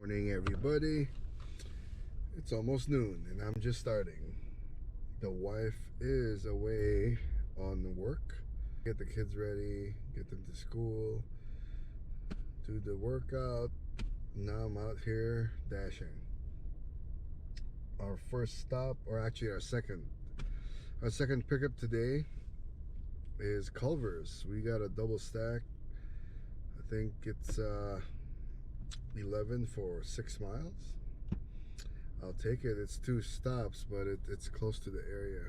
Morning, everybody. It's almost noon and I'm just starting. The wife is away on work. Get the kids ready, get them to school, do the workout. Now I'm out here dashing. Our first stop, or actually our second pickup today is Culver's. We got a double stack. I think it's 11 for 6 miles. I'll take it. It's 2 stops, but it's close to the area.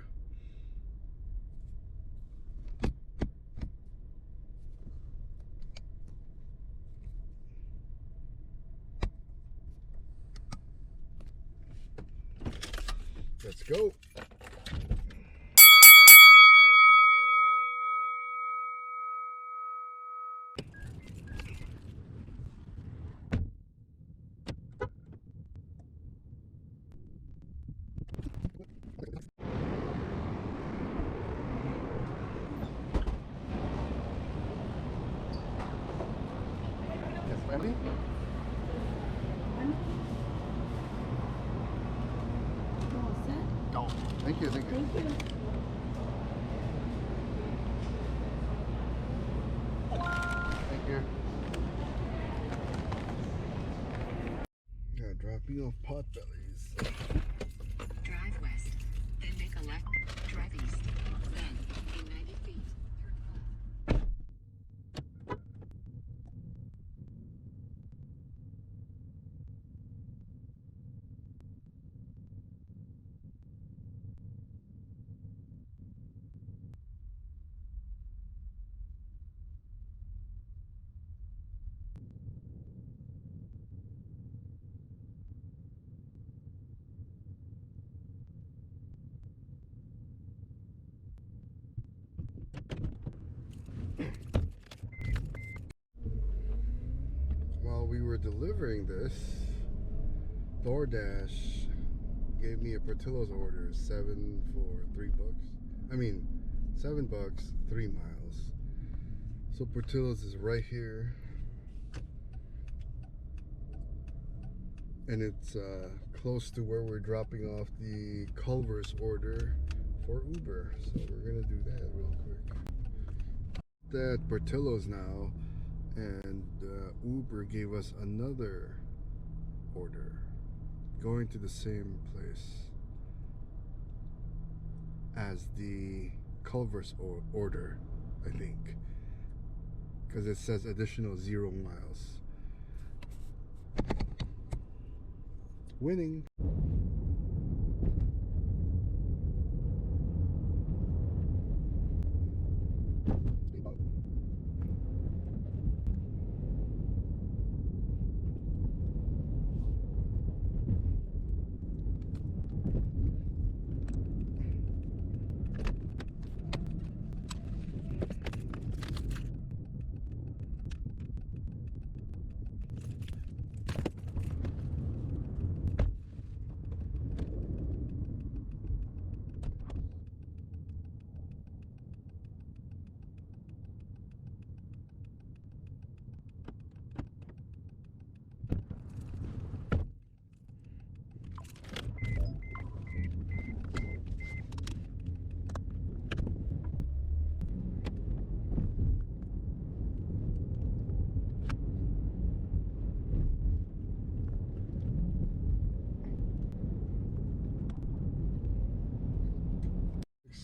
Let's go. Yes, Wendy? Oh, thank you, thank you. Thank you. Thank you. Yeah, dropping off pot bellies. Drive west, then make a left. Drive east, then in 90 feet, turn left. While we were delivering this, DoorDash gave me a Portillo's order, 7 for $3. I mean, $7, 3 miles. So Portillo's is right here, and it's close to where we're dropping off the Culver's order for Uber. So we're gonna do that real quick. That Portillo's now, and Uber gave us another order going to the same place as the Culver's order, I think, because it says additional 0 miles. Winning.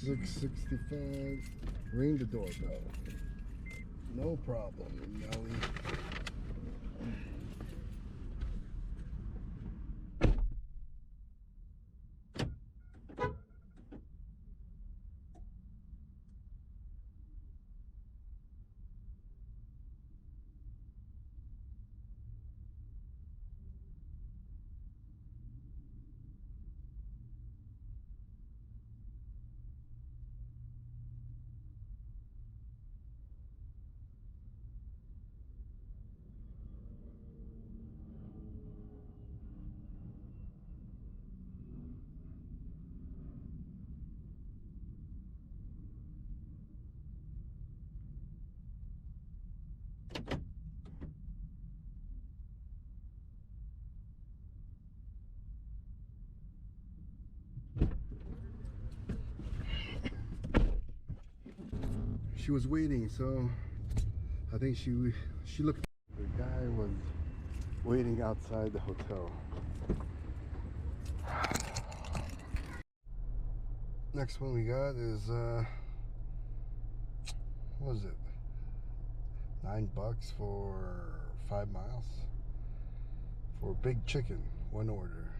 $6.65. Ring the doorbell. No problem, Nelly. she was waiting, so I think she looked. The guy was waiting outside the hotel. Next one we got is what was it? $9 for 5 miles for big chicken, one order.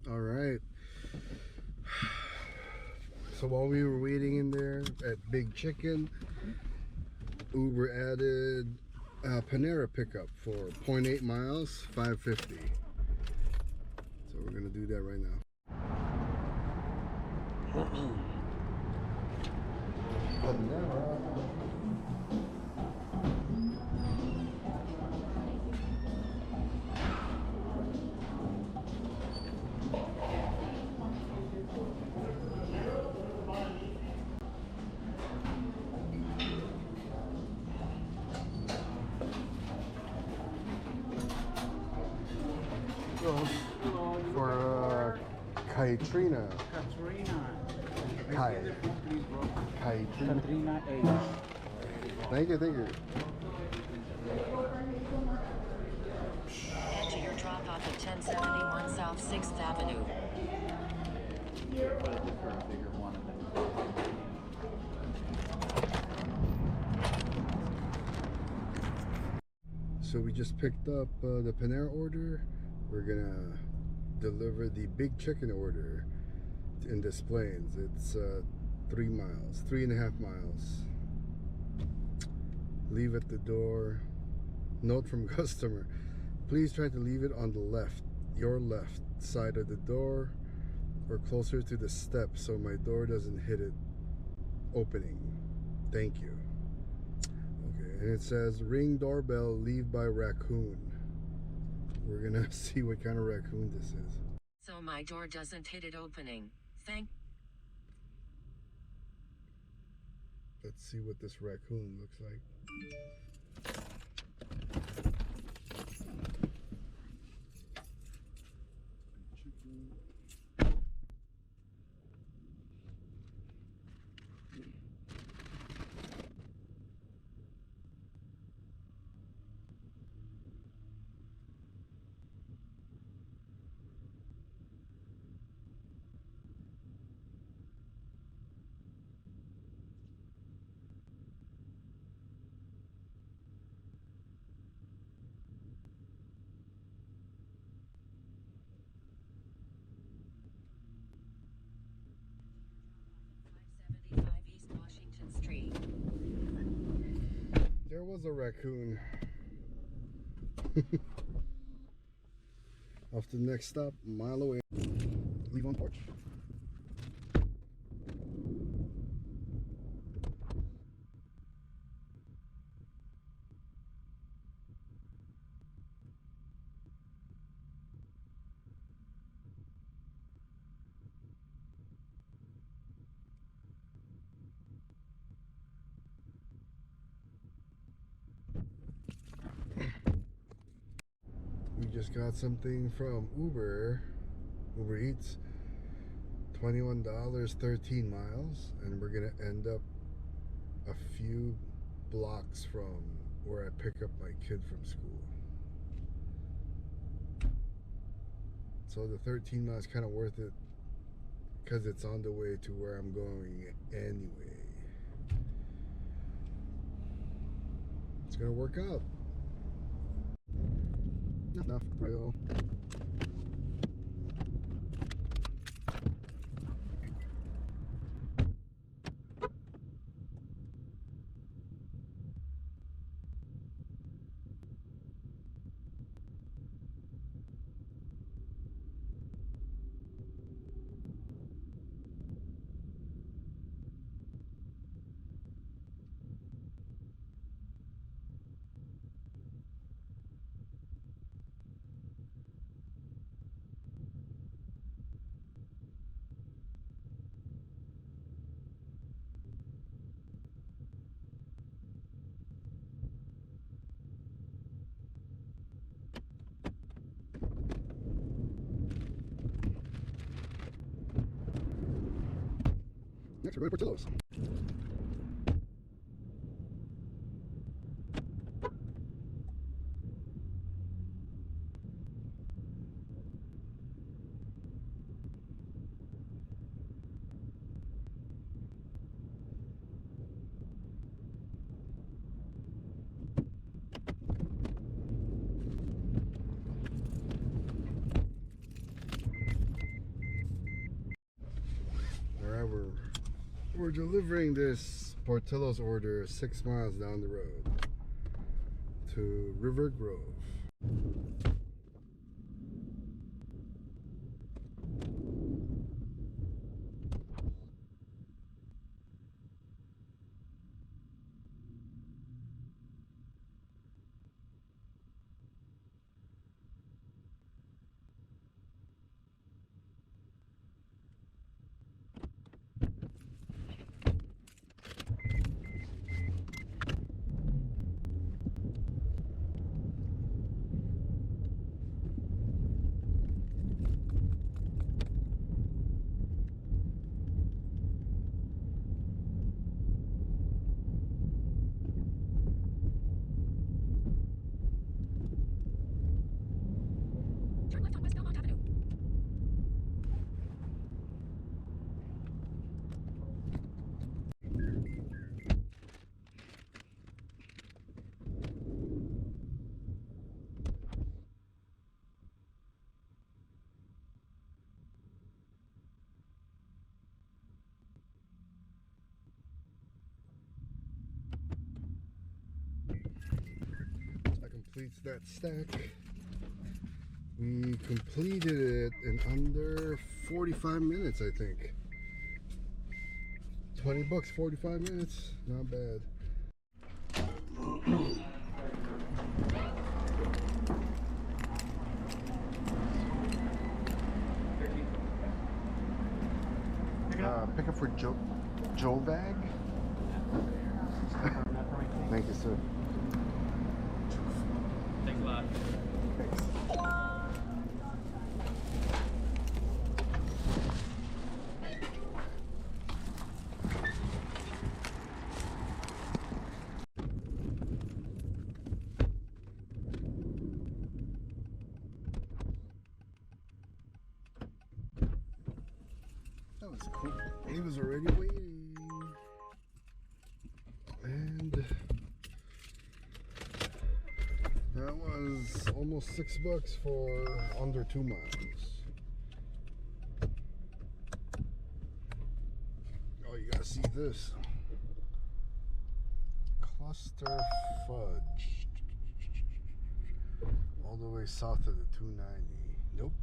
All right. So while we were waiting in there at Big Chicken, Uber added a Panera pickup for 0.8 miles, $5.50. So we're gonna do that right now. Panera. For Katrina. Kai. Katrina H. Thank you, thank you. Head to your drop off at 1071 South 6th Avenue. So we just picked up the Panera order. We're gonna deliver the big chicken order in Des Plaines. It's 3 miles, 3.5 miles. Leave at the door. Note from customer: please try to leave it on the left, your left side of the door, or closer to the step so my door doesn't hit it opening. Thank you. Okay, and it says ring doorbell, leave by raccoon. We're gonna see what kind of raccoon this is. So my door doesn't hit it opening. Let's see what this raccoon looks like. East Washington Street. There was a raccoon. Off to the next stop, a mile away. Leave on porch. We just got something from Uber Eats. $21, 13 miles, and we're gonna end up a few blocks from where I pick up my kid from school. So the 13 miles kind of worth it because it's on the way to where I'm going anyway. It's gonna work out. Enough real. Next, we're going to Portillo's. Alright, we're delivering this Portillo's order 6 miles down the road to River Grove. That completes that stack. We completed it in under 45 minutes, I think. $20, 45 minutes, not bad. Pick up for Joe Bag. Thank you, sir. Thanks a lot. Thanks. That was cool. He was already waiting. And that was almost $6 for under 2 miles. Oh, you gotta see this. Cluster fudge. All the way south of the 290. Nope.